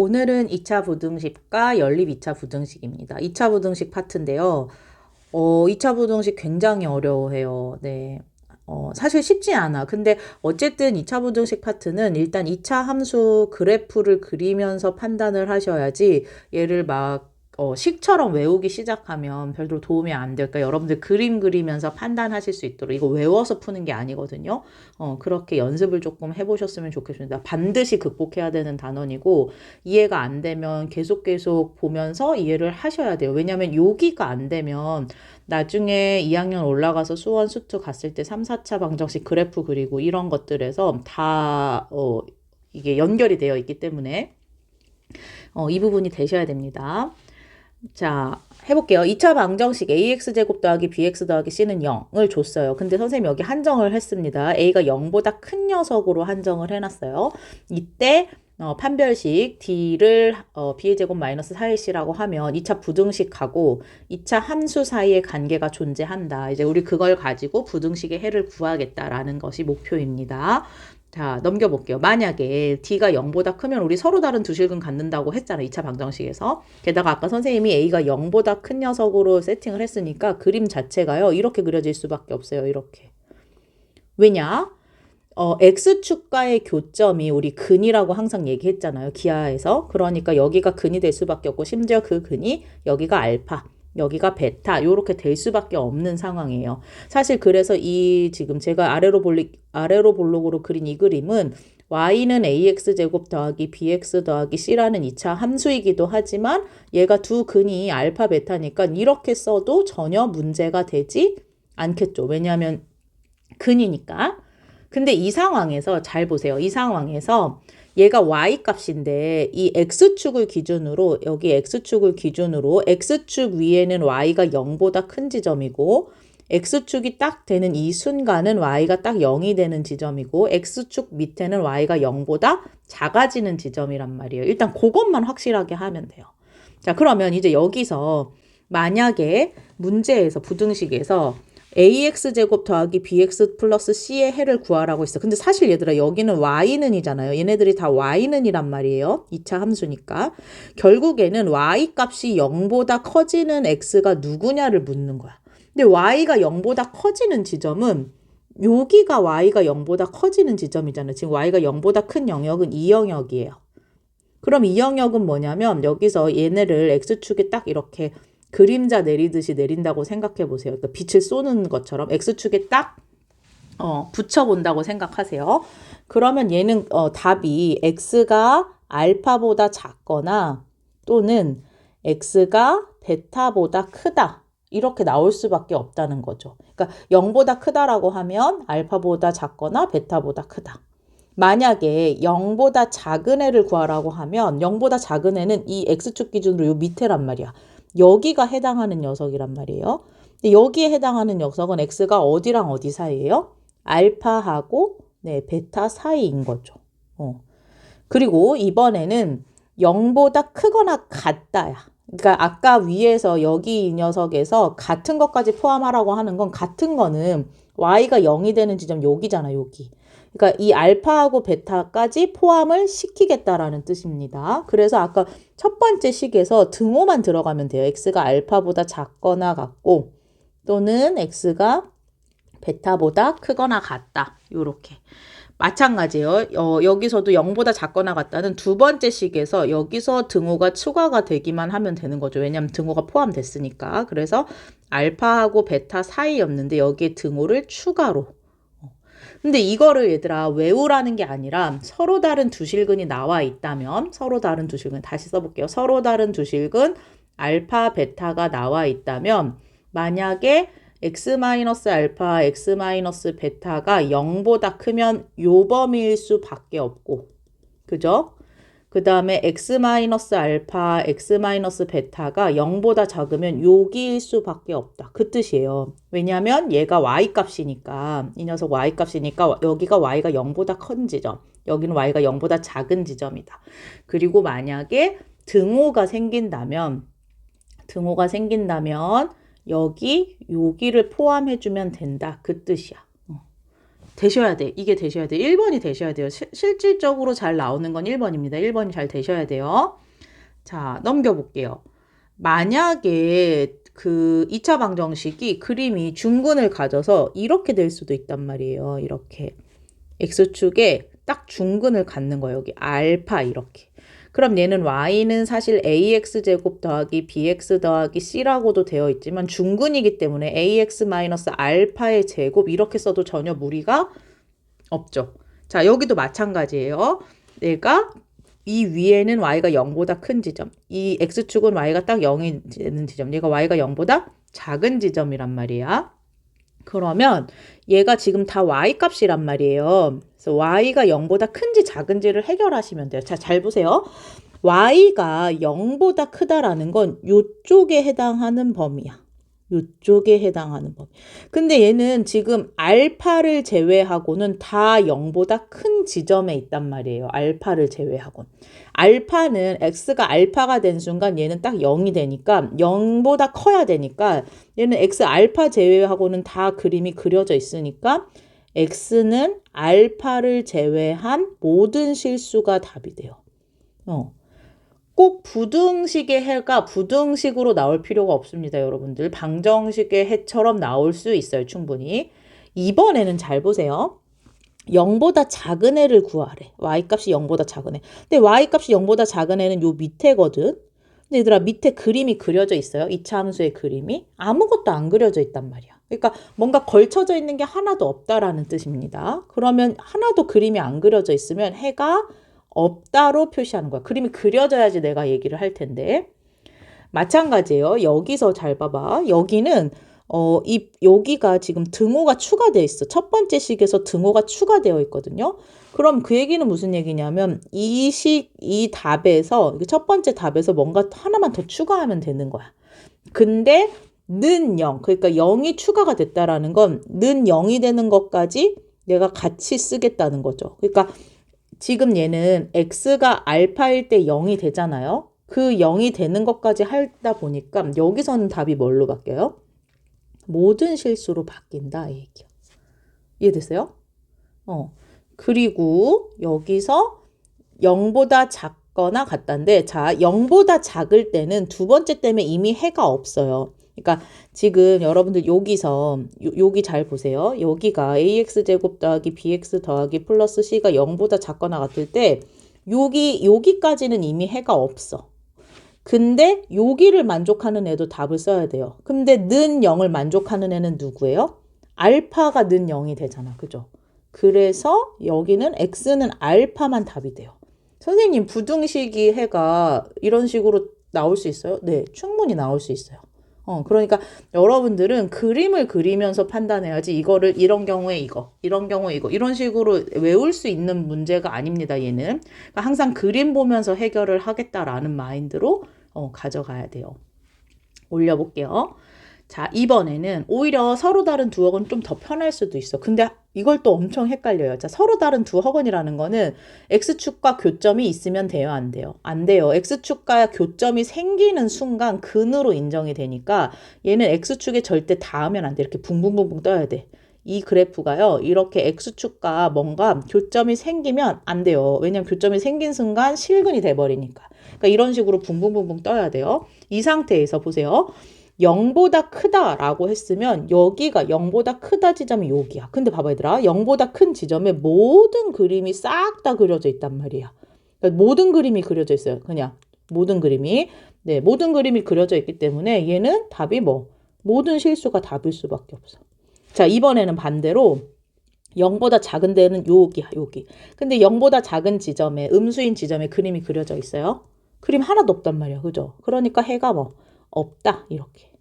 오늘은 2차 부등식과 연립 2차 부등식입니다. 2차 부등식 파트인데요. 2차 부등식 굉장히 어려워해요. 네. 사실 쉽지 않아. 근데 어쨌든 2차 부등식 파트는 일단 2차 함수 그래프를 그리면서 판단을 하셔야지 얘를 막 식처럼 외우기 시작하면 별로 도움이 안 될까. 여러분들 그림 그리면서 판단하실 수 있도록 이거 외워서 푸는 게 아니거든요. 그렇게 연습을 조금 해보셨으면 좋겠습니다. 반드시 극복해야 되는 단원이고 이해가 안 되면 계속 보면서 이해를 하셔야 돼요. 왜냐하면 여기가 안 되면 나중에 2학년 올라가서 수원 수투 갔을 때 3, 4차 방정식 그래프 그리고 이런 것들에서 다 이게 연결이 되어 있기 때문에 이 부분이 되셔야 됩니다. 자, 해볼게요. 2차 방정식 ax제곱 더하기 bx 더하기 c는 0을 줬어요. 근데 선생님이 여기 한정을 했습니다. a가 0보다 큰 녀석으로 한정을 해놨어요. 이때 판별식 d를 b의 제곱 마이너스 4ac라고 하면 2차 부등식하고 2차 함수 사이의 관계가 존재한다. 이제 우리 그걸 가지고 부등식의 해를 구하겠다라는 것이 목표입니다. 자, 넘겨볼게요. 만약에 D가 0보다 크면 우리 서로 다른 두 실근 갖는다고 했잖아요. 2차 방정식에서. 게다가 아까 선생님이 A가 0보다 큰 녀석으로 세팅을 했으니까 그림 자체가요. 이렇게 그려질 수밖에 없어요. 이렇게. 왜냐? X축과의 교점이 우리 근이라고 항상 얘기했잖아요. 기하에서. 그러니까 여기가 근이 될 수밖에 없고 심지어 그 근이 여기가 알파. 여기가 베타 요렇게 될 수밖에 없는 상황이에요. 사실 그래서 이 지금 제가 아래로 볼록으로 그린 이 그림은 y는 ax제곱 더하기 bx 더하기 c라는 2차 함수이기도 하지만 얘가 두 근이 알파 베타니까 이렇게 써도 전혀 문제가 되지 않겠죠. 왜냐하면 근이니까. 근데 이 상황에서 잘 보세요. 이 상황에서 얘가 y 값인데 이 x축을 기준으로 여기 x축을 기준으로 x축 위에는 y가 0보다 큰 지점이고 x축이 딱 되는 이 순간은 y가 딱 0이 되는 지점이고 x축 밑에는 y가 0보다 작아지는 지점이란 말이에요. 일단 그것만 확실하게 하면 돼요. 자, 그러면 이제 여기서 만약에 문제에서 부등식에서 ax제곱 더하기 bx 플러스 c의 해를 구하라고 했어. 근데 사실 얘들아 여기는 y는이잖아요. 얘네들이 다 y는이란 말이에요. 2차 함수니까. 결국에는 y 값이 0보다 커지는 x가 누구냐를 묻는 거야. 근데 y가 0보다 커지는 지점은 여기가 y가 0보다 커지는 지점이잖아요. 지금 y가 0보다 큰 영역은 이 영역이에요. 그럼 이 영역은 뭐냐면 여기서 얘네를 x축에 딱 이렇게 그림자 내리듯이 내린다고 생각해 보세요. 그러니까 빛을 쏘는 것처럼 x축에 딱 붙여본다고 생각하세요. 그러면 얘는 답이 x가 알파보다 작거나 또는 x가 베타보다 크다. 이렇게 나올 수밖에 없다는 거죠. 그러니까 0보다 크다라고 하면 알파보다 작거나 베타보다 크다. 만약에 0보다 작은 애를 구하라고 하면 0보다 작은 애는 이 x축 기준으로 요 밑에란 말이야. 여기가 해당하는 녀석이란 말이에요. 근데 여기에 해당하는 녀석은 x가 어디랑 어디 사이예요? 알파하고 베타 사이인 거죠. 그리고 이번에는 0보다 크거나 같다야. 그러니까 아까 위에서 여기 이 녀석에서 같은 것까지 포함하라고 하는 건 같은 거는 y가 0이 되는 지점 여기잖아, 여기. 그러니까 이 알파하고 베타까지 포함을 시키겠다라는 뜻입니다. 그래서 아까 첫 번째 식에서 등호만 들어가면 돼요. x가 알파보다 작거나 같고 또는 x가 베타보다 크거나 같다. 요렇게. 마찬가지예요. 여기서도 0보다 작거나 같다는 두 번째 식에서 여기서 등호가 추가가 되기만 하면 되는 거죠. 왜냐하면 등호가 포함됐으니까. 그래서 알파하고 베타 사이였는데 여기에 등호를 추가로. 근데 이거를 얘들아 외우라는 게 아니라 서로 다른 두 실근이 나와 있다면 서로 다른 두 실근 다시 써볼게요. 서로 다른 두 실근 알파 베타가 나와 있다면 만약에 x-알파, x-베타가 0보다 크면 요 범위일 수밖에 없고 그죠? 그 다음에 x-알파, x-베타가 0보다 작으면 여기일 수밖에 없다. 그 뜻이에요. 왜냐하면 얘가 y값이니까 이 녀석 y값이니까 여기가 y가 0보다 큰 지점. 여기는 y가 0보다 작은 지점이다. 그리고 만약에 등호가 생긴다면 여기를 포함해주면 된다. 그 뜻이야. 되셔야 돼. 이게 되셔야 돼. 1번이 되셔야 돼요. 실질적으로 잘 나오는 건 1번입니다. 1번이 잘 되셔야 돼요. 자, 넘겨볼게요. 만약에 그 2차 방정식이 그림이 중근을 가져서 이렇게 될 수도 있단 말이에요. 이렇게. X축에 딱 중근을 갖는 거예요. 여기 알파 이렇게. 그럼 얘는 y는 사실 ax제곱 더하기 bx 더하기 c라고도 되어 있지만 중근이기 때문에 ax 마이너스 알파의 제곱 이렇게 써도 전혀 무리가 없죠. 자, 여기도 마찬가지예요. 내가 이 위에는 y가 0보다 큰 지점, 이 x축은 y가 딱 0이 되는 지점, 얘가 y가 0보다 작은 지점이란 말이야. 그러면 얘가 지금 다 y 값이란 말이에요. 그래서 y가 0보다 큰지 작은지를 해결하시면 돼요. 자, 잘 보세요. y가 0보다 크다라는 건 요쪽에 해당하는 범위야. 요쪽에 해당하는 범위. 근데 얘는 지금 알파를 제외하고는 다 0보다 큰 지점에 있단 말이에요. 알파를 제외하고는. 알파는 x가 알파가 된 순간 얘는 딱 0이 되니까 0보다 커야 되니까 얘는 x 알파 제외하고는 다 그림이 그려져 있으니까 x는 알파를 제외한 모든 실수가 답이 돼요. 꼭 부등식의 해가 부등식으로 나올 필요가 없습니다, 여러분들. 방정식의 해처럼 나올 수 있어요, 충분히. 이번에는 잘 보세요. 0보다 작은 애를 구하래. y값이 0보다 작은 애. 근데 y값이 0보다 작은 애는 요 밑에거든. 근데 얘들아, 밑에 그림이 그려져 있어요. 이차 함수의 그림이. 아무것도 안 그려져 있단 말이야. 그러니까 뭔가 걸쳐져 있는 게 하나도 없다라는 뜻입니다. 그러면 하나도 그림이 안 그려져 있으면 해가 없다로 표시하는 거야. 그림이 그려져야지 내가 얘기를 할 텐데. 마찬가지예요. 여기서 잘 봐봐. 여기는 여기가 지금 등호가 추가되어 있어. 첫 번째 식에서 등호가 추가되어 있거든요. 그럼 그 얘기는 무슨 얘기냐면 이 답에서 첫 번째 답에서 뭔가 하나만 더 추가하면 되는 거야. 근데 는 0, 그러니까 0이 추가가 됐다라는 건 는 0이 되는 것까지 내가 같이 쓰겠다는 거죠. 그러니까 지금 얘는 x가 알파일 때 0이 되잖아요. 그 0이 되는 것까지 하다 보니까 여기서는 답이 뭘로 바뀌어요? 모든 실수로 바뀐다 이 얘기야. 이해됐어요? 그리고 여기서 0보다 작거나 같다인데, 자, 0보다 작을 때는 두 번째 때문에 이미 해가 없어요. 그러니까 지금 여러분들 여기서 여기 잘 보세요. 여기가 ax제곱 더하기 bx 더하기 플러스 c가 0보다 작거나 같을 때 여기까지는 이미 해가 없어. 근데 여기를 만족하는 애도 답을 써야 돼요. 근데 는 0을 만족하는 애는 누구예요? 알파가 는 0이 되잖아. 그죠? 그래서 여기는 x는 알파만 답이 돼요. 선생님, 부등식이 해가 이런 식으로 나올 수 있어요? 네, 충분히 나올 수 있어요. 그러니까 여러분들은 그림을 그리면서 판단해야지 이거를 이런 경우에 이거, 이런 경우에 이거, 이런 식으로 외울 수 있는 문제가 아닙니다, 얘는. 그러니까 항상 그림 보면서 해결을 하겠다라는 마인드로 가져가야 돼요. 올려볼게요. 자, 이번에는 오히려 서로 다른 두 학원 좀 더 편할 수도 있어. 근데 이걸 또 엄청 헷갈려요. 자, 서로 다른 두 학원이라는 거는 X축과 교점이 있으면 돼요, 안 돼요? 안 돼요. X축과 교점이 생기는 순간 근으로 인정이 되니까 얘는 X축에 절대 닿으면 안 돼. 이렇게 붕붕붕붕 떠야 돼. 이 그래프가요, 이렇게 X축과 뭔가 교점이 생기면 안 돼요. 왜냐면 교점이 생긴 순간 실근이 돼버리니까. 그러니까 이런 식으로 붕붕붕붕 떠야 돼요. 이 상태에서 보세요. 0보다 크다라고 했으면 여기가 0보다 크다 지점이 여기야. 근데 봐봐 얘들아. 0보다 큰 지점에 모든 그림이 싹 다 그려져 있단 말이야. 그러니까 모든 그림이 그려져 있어요. 그냥 모든 그림이. 네, 모든 그림이 그려져 있기 때문에 얘는 답이 모든 실수가 답일 수밖에 없어. 자, 이번에는 반대로 0보다 작은 데는 여기야, 여기. 근데 0보다 작은 지점에, 음수인 지점에 그림이 그려져 있어요. 그림 하나도 없단 말이야. 그죠? 그러니까 해가 없다. 이렇게.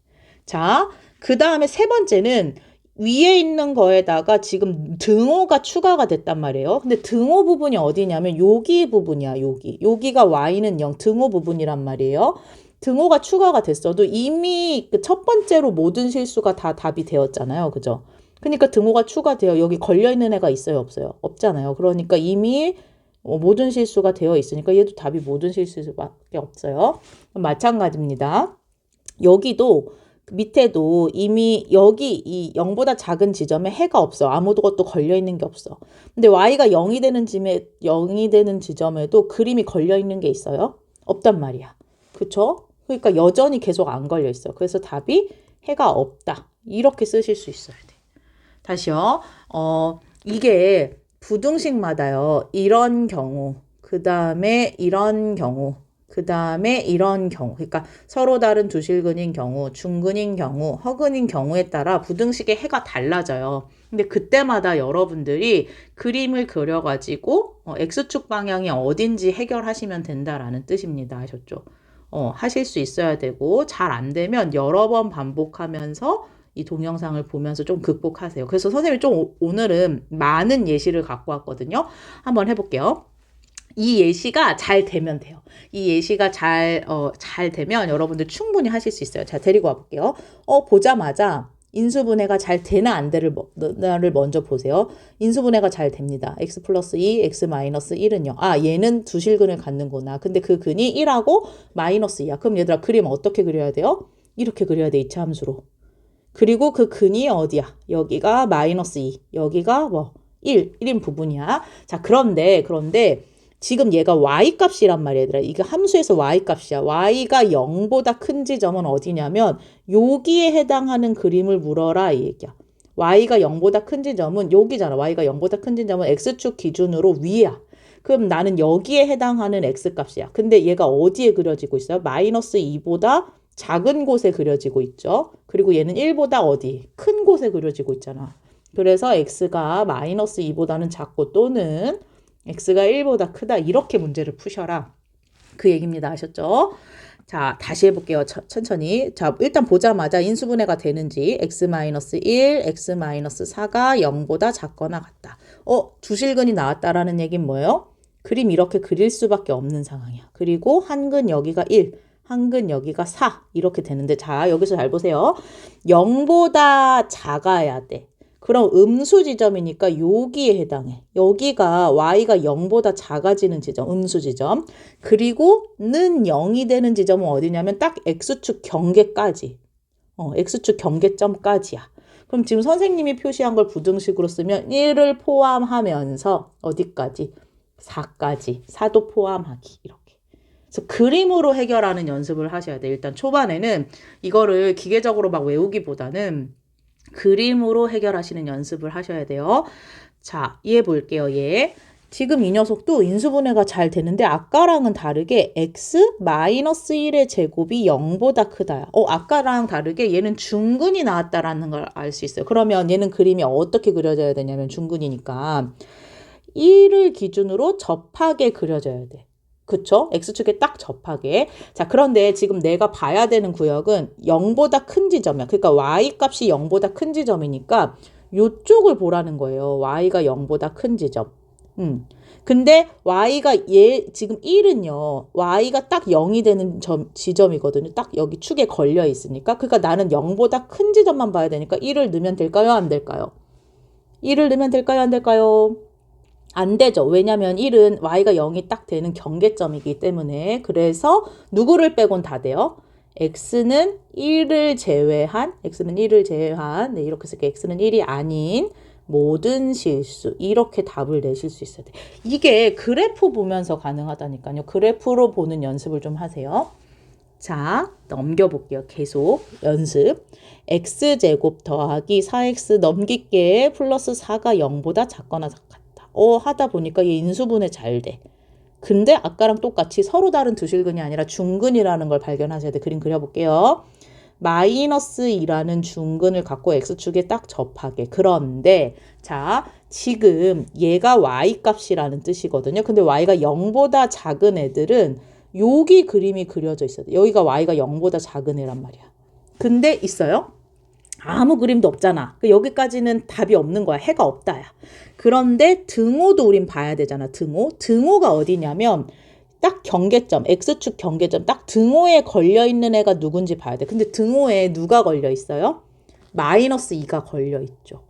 자, 그 다음에 세 번째는 위에 있는 거에다가 지금 등호가 추가가 됐단 말이에요. 근데 등호 부분이 어디냐면 여기 부분이야. 여기가 y는 0 등호 부분이란 말이에요. 등호가 추가가 됐어도 이미 그 첫 번째로 모든 실수가 다 답이 되었잖아요. 그죠? 그러니까 등호가 추가되어 여기 걸려있는 애가 있어요? 없어요? 없잖아요. 그러니까 이미 모든 실수가 되어 있으니까 얘도 답이 모든 실수밖에 없어요. 마찬가지입니다. 여기도 밑에도 이미 여기 이 0보다 작은 지점에 해가 없어. 아무것도 걸려 있는 게 없어. 근데 y가 0이 되는 지점에도 그림이 걸려 있는 게 있어요? 없단 말이야. 그쵸? 그러니까 여전히 계속 안 걸려 있어. 그래서 답이 해가 없다. 이렇게 쓰실 수 있어야 돼. 다시요. 이게 부등식마다요. 이런 경우, 그 다음에 이런 경우, 그 다음에 이런 경우. 그러니까 서로 다른 두실근인 경우, 중근인 경우, 허근인 경우에 따라 부등식의 해가 달라져요. 근데 그때마다 여러분들이 그림을 그려가지고 X축 방향이 어딘지 해결하시면 된다라는 뜻입니다. 아셨죠? 하실 수 있어야 되고 잘 안 되면 여러 번 반복하면서 이 동영상을 보면서 좀 극복하세요. 그래서 선생님이 좀 오늘은 많은 예시를 갖고 왔거든요. 한번 해볼게요. 이 예시가 잘 되면 돼요. 이 예시가 잘 되면 여러분들 충분히 하실 수 있어요. 자, 데리고 와볼게요. 보자마자 인수분해가 잘 되나 안 되나를 먼저 보세요. 인수분해가 잘 됩니다. x 플러스 2, x 마이너스 1은요. 아, 얘는 두실근을 갖는구나. 근데 그 근이 1하고 마이너스 2야. 그럼 얘들아, 그림 어떻게 그려야 돼요? 이렇게 그려야 돼, 이차 함수로. 그리고 그 근이 어디야? 여기가 마이너스 2, 여기가 1인 부분이야. 자, 그런데 지금 얘가 y-값이란 말이야, 얘들아. 이게 함수에서 y-값이야. y가 0보다 큰 지점은 어디냐면 여기에 해당하는 그림을 물어라 이 얘기야. y가 0보다 큰 지점은 여기잖아. y가 0보다 큰 지점은 x축 기준으로 위야. 그럼 나는 여기에 해당하는 x값이야. 근데 얘가 어디에 그려지고 있어요? 마이너스 2보다 작은 곳에 그려지고 있죠. 그리고 얘는 1보다 어디? 큰 곳에 그려지고 있잖아. 그래서 x가 마이너스 2보다는 작고 또는 x가 1보다 크다. 이렇게 문제를 푸셔라. 그 얘기입니다. 아셨죠? 자, 다시 해볼게요. 천천히. 자, 일단 보자마자 인수분해가 되는지 x-1, x-4가 0보다 작거나 같다. 두실근이 나왔다라는 얘기는 뭐예요? 그림 이렇게 그릴 수밖에 없는 상황이야. 그리고 한근 여기가 1, 한근 여기가 4 이렇게 되는데 자, 여기서 잘 보세요. 0보다 작아야 돼. 그럼 음수 지점이니까 여기에 해당해. 여기가 y가 0보다 작아지는 지점, 음수 지점. 그리고 는 0이 되는 지점은 어디냐면 딱 x축 경계까지. x축 경계점까지야. 그럼 지금 선생님이 표시한 걸 부등식으로 쓰면 1을 포함하면서 어디까지? 4까지. 4도 포함하기. 이렇게. 그래서 그림으로 해결하는 연습을 하셔야 돼요. 일단 초반에는 이거를 기계적으로 막 외우기보다는 그림으로 해결하시는 연습을 하셔야 돼요. 자, 얘 볼게요. 얘. 지금 이 녀석도 인수분해가 잘 되는데 아까랑은 다르게 x-1의 제곱이 0보다 크다야. 아까랑 다르게 얘는 중근이 나왔다라는 걸 알 수 있어요. 그러면 얘는 그림이 어떻게 그려져야 되냐면 중근이니까 1을 기준으로 접하게 그려져야 돼. 그쵸? X축에 딱 접하게. 자, 그런데 지금 내가 봐야 되는 구역은 0보다 큰 지점이야. 그러니까 Y값이 0보다 큰 지점이니까 요쪽을 보라는 거예요. Y가 0보다 큰 지점. 근데 Y가 지금 1은요. Y가 딱 0이 되는 지점이거든요. 딱 여기 축에 걸려 있으니까. 그러니까 나는 0보다 큰 지점만 봐야 되니까 1을 넣으면 될까요? 안 될까요? 1을 넣으면 될까요? 안 될까요? 안 되죠. 왜냐면 1은 y가 0이 딱 되는 경계점이기 때문에. 그래서 누구를 빼곤 다 돼요. x는 1을 제외한 네, 이렇게 쓸게요. x는 1이 아닌 모든 실수. 이렇게 답을 내실 수 있어야 돼. 이게 그래프 보면서 가능하다니까요. 그래프로 보는 연습을 좀 하세요. 자, 넘겨볼게요. 계속 연습. x제곱 더하기 4x 넘길게 플러스 4가 0보다 작거나 같다. 하다 보니까 얘 인수분해 잘 돼. 근데 아까랑 똑같이 서로 다른 두실근이 아니라 중근이라는 걸 발견하셔야 돼. 그림 그려볼게요. 마이너스 2라는 중근을 갖고 x축에 딱 접하게. 그런데 자, 지금 얘가 y값이라는 뜻이거든요. 근데 y가 0보다 작은 애들은 여기 그림이 그려져 있어요. 여기가 y가 0보다 작은 애란 말이야. 근데 있어요? 아무 그림도 없잖아. 여기까지는 답이 없는 거야. 해가 없다야. 그런데 등호도 우린 봐야 되잖아. 등호가 어디냐면 딱 경계점, x축 경계점 딱 등호에 걸려있는 애가 누군지 봐야 돼. 근데 등호에 누가 걸려있어요? 마이너스 2가 걸려있죠.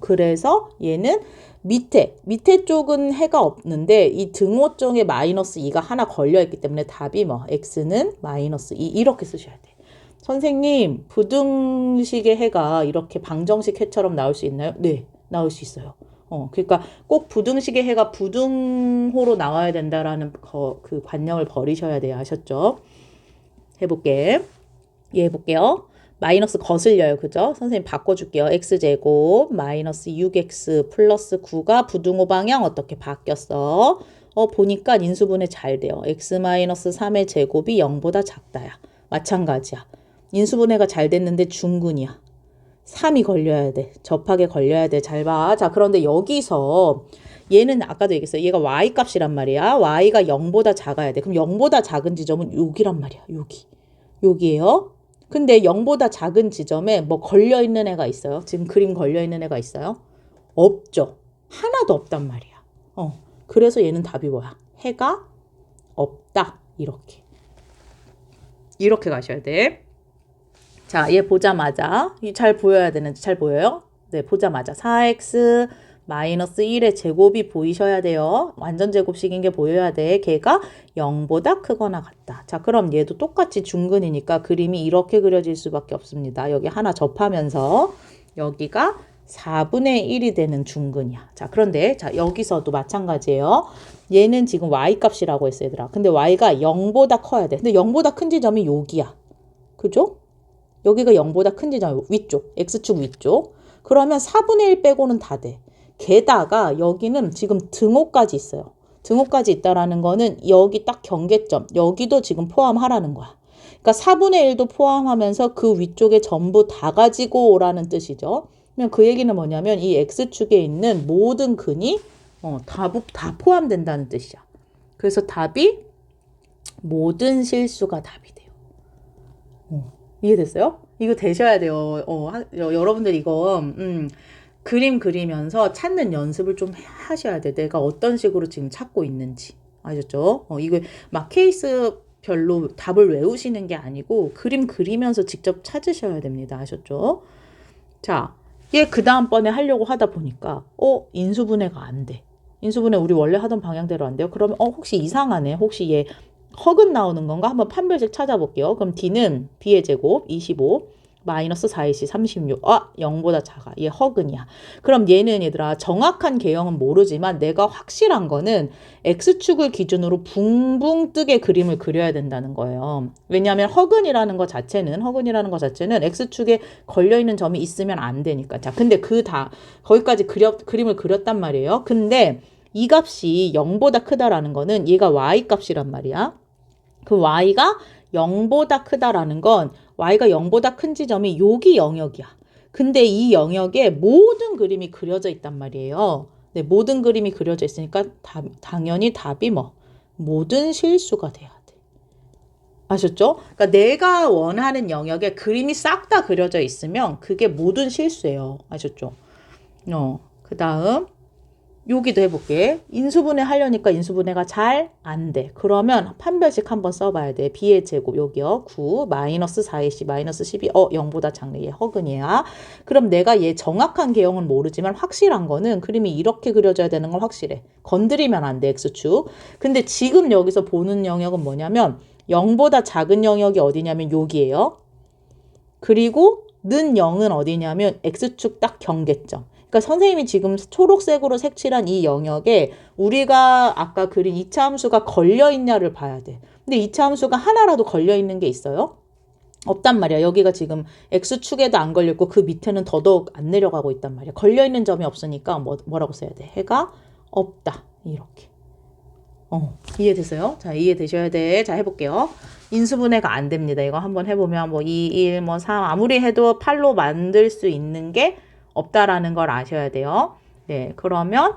그래서 얘는 밑에 쪽은 해가 없는데 이 등호 쪽에 마이너스 2가 하나 걸려있기 때문에 답이 x는 마이너스 2 이렇게 쓰셔야 돼. 선생님, 부등식의 해가 이렇게 방정식 해처럼 나올 수 있나요? 네, 나올 수 있어요. 그러니까 꼭 부등식의 해가 부등호로 나와야 된다라는 그 관념을 버리셔야 돼요. 아셨죠? 해볼게. 예, 해볼게요. 마이너스 거슬려요. 그죠? 선생님 바꿔줄게요. x제곱 마이너스 6x 플러스 9가 부등호 방향 어떻게 바뀌었어? 보니까 인수분해 잘 돼요. x 마이너스 3의 제곱이 0보다 작다야. 마찬가지야. 인수분해가 잘 됐는데 중근이야. 3이 걸려야 돼. 접하게 걸려야 돼. 잘 봐. 자, 그런데 여기서 얘는 아까도 얘기했어요. 얘가 y 값이란 말이야. y가 0보다 작아야 돼. 그럼 0보다 작은 지점은 여기란 말이야. 여기. 여기에요. 근데 0보다 작은 지점에 뭐 걸려있는 애가 있어요? 지금 그림 걸려있는 애가 있어요? 없죠. 하나도 없단 말이야. 그래서 얘는 답이 뭐야? 해가 없다. 이렇게. 이렇게 가셔야 돼. 자, 얘 보자마자 잘 보여야 되는지 잘 보여요? 네, 보자마자 4x 마이너스 1의 제곱이 보이셔야 돼요. 완전 제곱식인 게 보여야 돼. 걔가 0보다 크거나 같다. 자, 그럼 얘도 똑같이 중근이니까 그림이 이렇게 그려질 수밖에 없습니다. 여기 하나 접하면서 여기가 4분의 1이 되는 중근이야. 자, 그런데 자, 여기서도 마찬가지예요. 얘는 지금 y 값이라고 했어, 얘들아. 근데 y가 0보다 커야 돼. 근데 0보다 큰 지점이 여기야. 그죠? 여기가 0보다 큰 지점 위쪽, x축 위쪽. 그러면 4분의 1 빼고는 다 돼. 게다가 여기는 지금 등호까지 있어요. 등호까지 있다라는 거는 여기 딱 경계점, 여기도 지금 포함하라는 거야. 그러니까 4분의 1도 포함하면서 그 위쪽에 전부 다 가지고 오라는 뜻이죠. 그러면 그 얘기는 뭐냐면 이 x축에 있는 모든 근이 다 포함된다는 뜻이야. 그래서 답이 모든 실수가 답이 돼요. 이해됐어요? 이거 되셔야 돼요. 여러분들 이거 그림 그리면서 찾는 연습을 좀 하셔야 돼. 내가 어떤 식으로 지금 찾고 있는지. 아셨죠? 이거 막 케이스별로 답을 외우시는 게 아니고 그림 그리면서 직접 찾으셔야 됩니다. 아셨죠? 자, 얘 그 다음번에 하려고 하다 보니까 인수분해가 안 돼. 인수분해 우리 원래 하던 방향대로 안 돼요? 그러면 혹시 이상하네. 혹시 얘 허근 나오는 건가? 한번 판별식 찾아볼게요. 그럼 D는 B의 제곱 25 마이너스 4AC 36. 0보다 작아. 얘 허근이야. 그럼 얘는 얘들아 정확한 개형은 모르지만 내가 확실한 거는 X축을 기준으로 붕붕 뜨게 그림을 그려야 된다는 거예요. 왜냐하면 허근이라는 거 자체는 X축에 걸려있는 점이 있으면 안 되니까. 자, 근데 거기까지 그림을 그렸단 말이에요. 근데 이 값이 0보다 크다라는 거는 얘가 y 값이란 말이야. 그 y가 0보다 크다라는 건 y가 0보다 큰 지점이 여기 영역이야. 근데 이 영역에 모든 그림이 그려져 있단 말이에요. 네, 모든 그림이 그려져 있으니까 당연히 답이 모든 실수가 돼야 돼. 아셨죠? 그러니까 내가 원하는 영역에 그림이 싹 다 그려져 있으면 그게 모든 실수예요. 아셨죠? 그 다음 여기도 해볼게. 인수분해 하려니까 인수분해가 잘 안 돼. 그러면 판별식 한번 써봐야 돼. B의 제곱 여기요. 9 마이너스 4AC 마이너스 12 0보다 작네. 얘 허근이야. 그럼 내가 얘 정확한 개형은 모르지만 확실한 거는 그림이 이렇게 그려져야 되는 건 확실해. 건드리면 안 돼. X축. 근데 지금 여기서 보는 영역은 뭐냐면 0보다 작은 영역이 어디냐면 여기예요. 그리고 는 0은 어디냐면 X축 딱 경계점. 그러니까 선생님이 지금 초록색으로 색칠한 이 영역에 우리가 아까 그린 이차 함수가 걸려있냐를 봐야 돼. 근데 이차 함수가 하나라도 걸려있는 게 있어요? 없단 말이야. 여기가 지금 X축에도 안 걸려있고 그 밑에는 더더욱 안 내려가고 있단 말이야. 걸려있는 점이 없으니까 뭐라고 써야 돼? 해가 없다. 이렇게. 이해되세요? 자, 이해되셔야 돼. 자, 해볼게요. 인수분해가 안 됩니다. 이거 한번 해보면 2, 1, 3 아무리 해도 8로 만들 수 있는 게 없다라는 걸 아셔야 돼요. 네, 그러면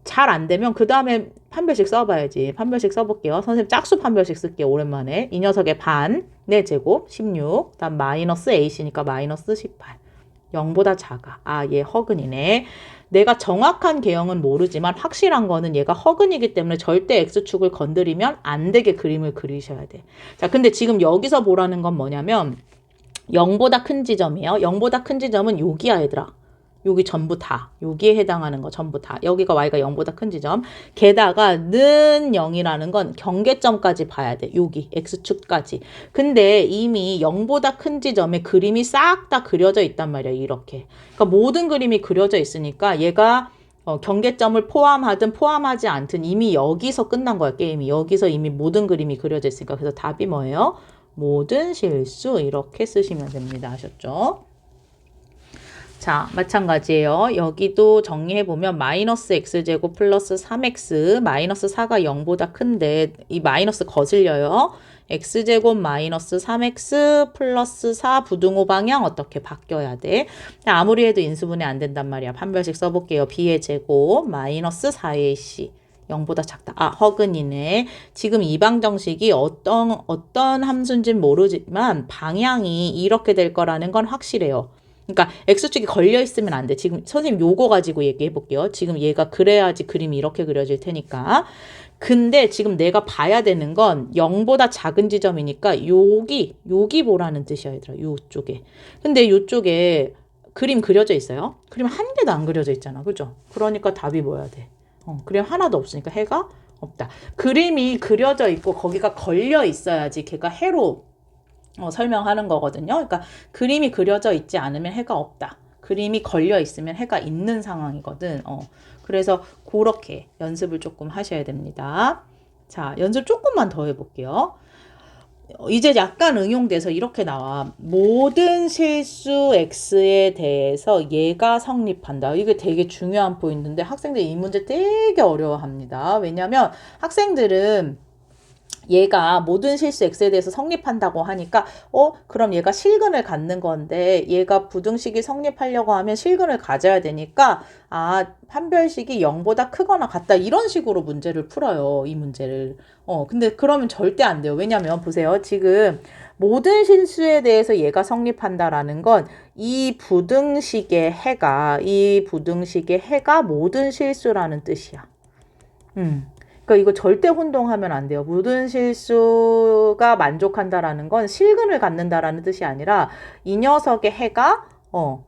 잘 안 되면 그 다음에 판별식 써봐야지. 판별식 써볼게요. 선생님 짝수 판별식 쓸게요. 오랜만에. 이 녀석의 반, 4제곱, 16, 다음 마이너스 AC니까 마이너스 18. 0보다 작아. 얘 허근이네. 내가 정확한 개형은 모르지만 확실한 거는 얘가 허근이기 때문에 절대 X축을 건드리면 안 되게 그림을 그리셔야 돼. 자, 근데 지금 여기서 보라는 건 뭐냐면 0보다 큰 지점이에요. 0보다 큰 지점은 여기야, 얘들아. 여기 전부 다. 여기에 해당하는 거 전부 다. 여기가 y가 0보다 큰 지점. 게다가 는 0이라는 건 경계점까지 봐야 돼. 여기 x축까지. 근데 이미 0보다 큰 지점에 그림이 싹 다 그려져 있단 말이야. 이렇게. 그러니까 모든 그림이 그려져 있으니까 얘가 경계점을 포함하든 포함하지 않든 이미 여기서 끝난 거야. 게임이. 여기서 이미 모든 그림이 그려져 있으니까. 그래서 답이 뭐예요? 모든 실수 이렇게 쓰시면 됩니다. 아셨죠? 자, 마찬가지예요. 여기도 정리해보면 마이너스 x제곱 플러스 3x 마이너스 4가 0보다 큰데 이 마이너스 거슬려요. x제곱 마이너스 3x 플러스 4 부등호 방향 어떻게 바뀌어야 돼? 아무리 해도 인수분해 안 된단 말이야. 판별식 써볼게요. b의 제곱 마이너스 4ac 0보다 작다. 아, 허근이네. 지금 이 방정식이 어떤 함수인지는 모르지만 방향이 이렇게 될 거라는 건 확실해요. 그러니까 x축이 걸려 있으면 안 돼. 지금 선생님 요거 가지고 얘기해 볼게요. 지금 얘가 그래야지 그림이 이렇게 그려질 테니까. 근데 지금 내가 봐야 되는 건 0보다 작은 지점이니까 여기 보라는 뜻이야, 얘들아. 요쪽에. 근데 요쪽에 그림 그려져 있어요? 그림 한 개도 안 그려져 있잖아. 그죠? 그러니까 답이 뭐야 돼? 그림 하나도 없으니까 해가 없다. 그림이 그려져 있고 거기가 걸려 있어야지 걔가 해로 설명하는 거거든요. 그러니까 그림이 그려져 있지 않으면 해가 없다. 그림이 걸려 있으면 해가 있는 상황이거든. 그래서 그렇게 연습을 조금 하셔야 됩니다. 자, 연습 조금만 더 해볼게요. 이제 약간 응용돼서 이렇게 나와. 모든 실수 x에 대해서 얘가 성립한다. 이게 되게 중요한 포인트인데 학생들이 이 문제 되게 어려워합니다. 왜냐면 학생들은 얘가 모든 실수 x에 대해서 성립한다고 하니까 그럼 얘가 실근을 갖는 건데 얘가 부등식이 성립하려고 하면 실근을 가져야 되니까 판별식이 0보다 크거나 같다 이런 식으로 문제를 풀어요. 이 문제를. 근데 그러면 절대 안 돼요. 왜냐면 보세요. 지금 모든 실수에 대해서 얘가 성립한다라는 건 이 부등식의 해가 모든 실수라는 뜻이야. 그러니까 이거 절대 혼동하면 안 돼요. 모든 실수가 만족한다라는 건 실근을 갖는다라는 뜻이 아니라 이 녀석의 해가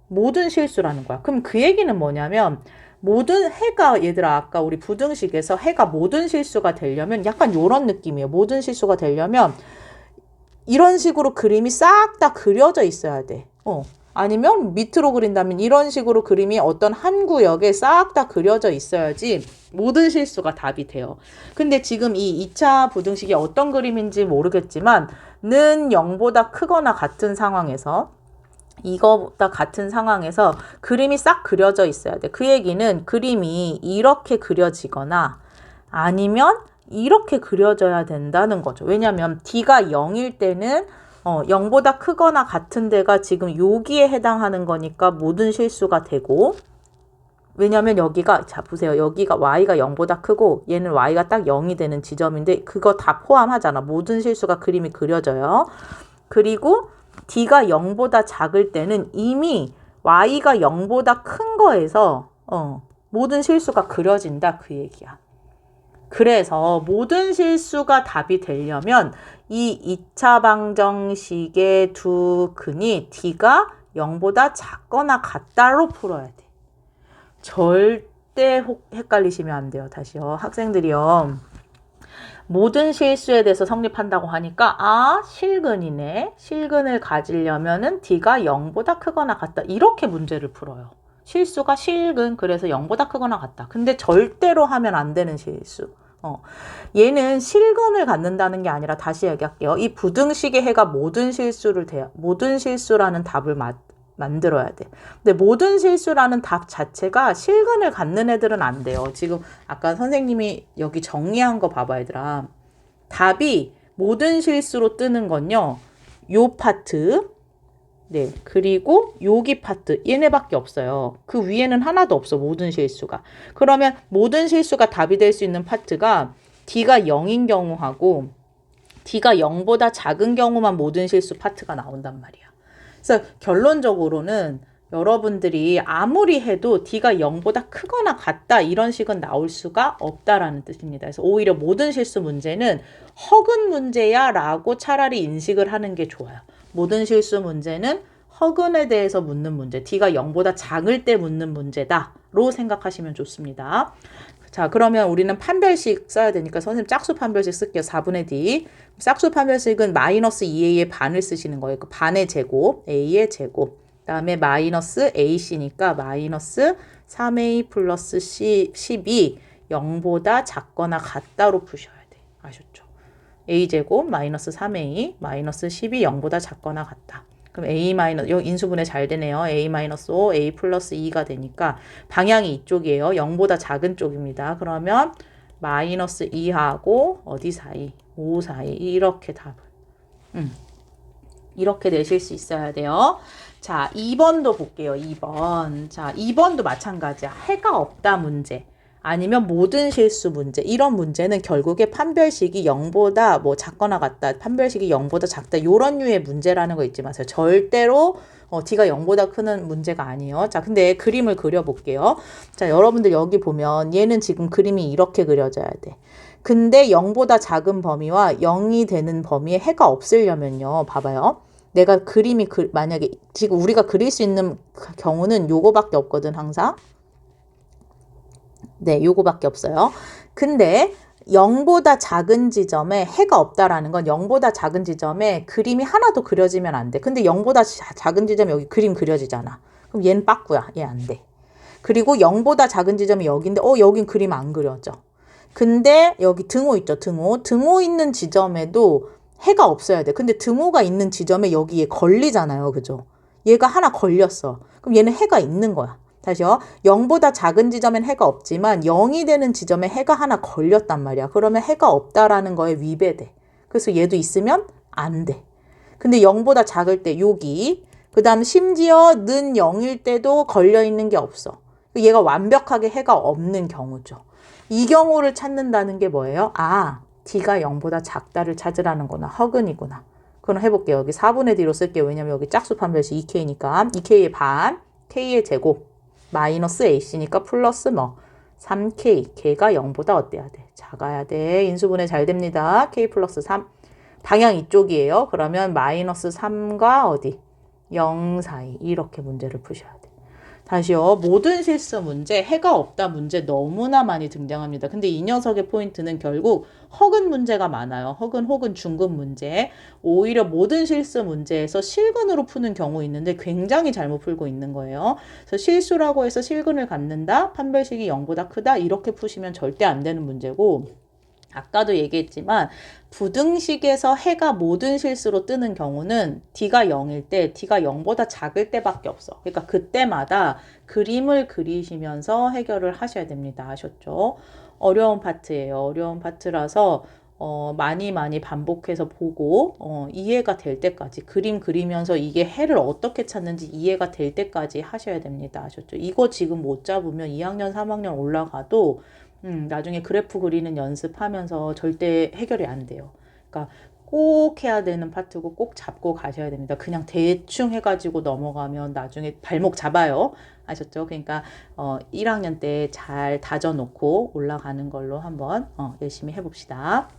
모든 실수라는 거야. 그럼 그 얘기는 뭐냐면 모든 해가 얘들아 아까 우리 부등식에서 해가 모든 실수가 되려면 약간 요런 느낌이에요. 모든 실수가 되려면 이런 식으로 그림이 싹 다 그려져 있어야 돼. 아니면 밑으로 그린다면 이런 식으로 그림이 어떤 한 구역에 싹 다 그려져 있어야지 모든 실수가 답이 돼요. 근데 지금 이 2차 부등식이 어떤 그림인지 모르겠지만 는 0보다 크거나 같은 상황에서 이거보다 같은 상황에서 그림이 싹 그려져 있어야 돼. 그 얘기는 그림이 이렇게 그려지거나 아니면 이렇게 그려져야 된다는 거죠. 왜냐하면 D가 0일 때는 0보다 크거나 같은 데가 지금 여기에 해당하는 거니까 모든 실수가 되고 왜냐면 여기가 자 보세요. 여기가 y가 0보다 크고 얘는 y가 딱 0이 되는 지점인데 그거 다 포함하잖아. 모든 실수가 그림이 그려져요. 그리고 d가 0보다 작을 때는 이미 y가 0보다 큰 거에서 모든 실수가 그려진다 그 얘기야. 그래서 모든 실수가 답이 되려면 이 2차 방정식의 두 근이 d가 0보다 작거나 같다로 풀어야 돼. 절대 헷갈리시면 안 돼요. 다시요. 학생들이요. 모든 실수에 대해서 성립한다고 하니까 실근이네. 실근을 가지려면은 d가 0보다 크거나 같다. 이렇게 문제를 풀어요. 실수가 실근 그래서 0보다 크거나 같다. 근데 절대로 하면 안 되는 실수. 얘는 실근을 갖는다는 게 아니라 다시 얘기할게요. 이 부등식의 해가 모든 실수라는 답을 만들어야 돼. 근데 모든 실수라는 답 자체가 실근을 갖는 애들은 안 돼요. 지금 아까 선생님이 여기 정리한 거 봐봐 얘들아. 답이 모든 실수로 뜨는 건요. 요 파트 네 그리고 여기 파트 얘네밖에 없어요. 그 위에는 하나도 없어 모든 실수가. 그러면 모든 실수가 답이 될 수 있는 파트가 D가 0인 경우하고 D가 0보다 작은 경우만 모든 실수 파트가 나온단 말이야. 그래서 결론적으로는 여러분들이 아무리 해도 D가 0보다 크거나 같다 이런 식은 나올 수가 없다라는 뜻입니다. 그래서 오히려 모든 실수 문제는 허근 문제야 라고 차라리 인식을 하는 게 좋아요. 모든 실수 문제는 허근에 대해서 묻는 문제, D가 0보다 작을 때 묻는 문제다로 생각하시면 좋습니다. 자, 그러면 우리는 판별식 써야 되니까 선생님 짝수 판별식 쓸게요. 4분의 D. 짝수 판별식은 마이너스 2A의 반을 쓰시는 거예요. 그 반의 제곱, A의 제곱. 그 다음에 마이너스 AC니까 마이너스 3A 플러스 12, 0보다 작거나 같다로 푸셔야 돼. 아셨죠? A제곱 마이너스 3A 마이너스 12, 0보다 작거나 같다. 그럼 A 마이너스, 여기 인수분해 잘 되네요. A 마이너스 5, A 플러스 2가 되니까 방향이 이쪽이에요. 0보다 작은 쪽입니다. 그러면 마이너스 2하고 어디 사이? 5 사이. 이렇게 답을. 이렇게 내실 수 있어야 돼요. 자, 2번도 볼게요. 2번. 자, 2번도 마찬가지야. 해가 없다 문제. 아니면 모든 실수 문제. 이런 문제는 결국에 판별식이 0보다 뭐 작거나 같다. 판별식이 0보다 작다. 요런 류의 문제라는 거 잊지 마세요. 절대로 D가 0보다 크는 문제가 아니에요. 자, 근데 그림을 그려볼게요. 자, 여러분들 여기 보면 얘는 지금 그림이 이렇게 그려져야 돼. 근데 0보다 작은 범위와 0이 되는 범위에 해가 없으려면요. 봐봐요. 내가 그림이 만약에 지금 우리가 그릴 수 있는 경우는 요거밖에 없거든, 항상. 네, 요거밖에 없어요. 근데 0보다 작은 지점에 해가 없다라는 건 0보다 작은 지점에 그림이 하나도 그려지면 안 돼. 근데 0보다 작은 지점에 여기 그림 그려지잖아. 그럼 얘는 빠꾸야. 얘 안 돼. 그리고 0보다 작은 지점이 여기인데 여긴 그림 안 그려져. 근데 여기 등호 있죠. 등호 있는 지점에도 해가 없어야 돼. 근데 등호가 있는 지점에 여기에 걸리잖아요. 그죠? 얘가 하나 걸렸어. 그럼 얘는 해가 있는 거야. 다시요. 0보다 작은 지점엔 해가 없지만 0이 되는 지점에 해가 하나 걸렸단 말이야. 그러면 해가 없다라는 거에 위배돼. 그래서 얘도 있으면 안 돼. 근데 0보다 작을 때 여기, 그 다음 심지어 는 0일 때도 걸려있는 게 없어. 얘가 완벽하게 해가 없는 경우죠. 이 경우를 찾는다는 게 뭐예요? 아, D가 0보다 작다를 찾으라는 거나 허근이구나. 그럼 해볼게요. 여기 4분의 D로 쓸게요. 왜냐면 여기 짝수 판별식 2K니까 2K의 반, K의 제곱, 마이너스 AC니까 플러스 뭐 3K, K가 0보다 어때야 돼? 작아야 돼. 인수분해 잘 됩니다. K 플러스 3. 방향 이쪽이에요. 그러면 마이너스 3과 어디? 0 사이. 이렇게 문제를 푸셔야 돼. 다시요. 모든 실수 문제, 해가 없다 문제 너무나 많이 등장합니다. 근데 이 녀석의 포인트는 결국 허근 문제가 많아요. 허근 혹은 중근 문제. 오히려 모든 실수 문제에서 실근으로 푸는 경우 있는데 굉장히 잘못 풀고 있는 거예요. 그래서 실수라고 해서 실근을 갖는다? 판별식이 0보다 크다? 이렇게 푸시면 절대 안 되는 문제고, 아까도 얘기했지만 부등식에서 해가 모든 실수로 뜨는 경우는 D가 0일 때, D가 0보다 작을 때밖에 없어. 그러니까 그때마다 그림을 그리시면서 해결을 하셔야 됩니다. 아셨죠? 어려운 파트예요. 어려운 파트라서 많이 반복해서 보고 이해가 될 때까지 그림 그리면서 이게 해를 어떻게 찾는지 이해가 될 때까지 하셔야 됩니다. 아셨죠? 이거 지금 못 잡으면 2학년, 3학년 올라가도 나중에 그래프 그리는 연습하면서 절대 해결이 안 돼요. 그러니까 꼭 해야 되는 파트고 꼭 잡고 가셔야 됩니다. 그냥 대충 해가지고 넘어가면 나중에 발목 잡아요. 아셨죠? 그러니까 1학년 때 잘 다져놓고 올라가는 걸로 한번 열심히 해봅시다.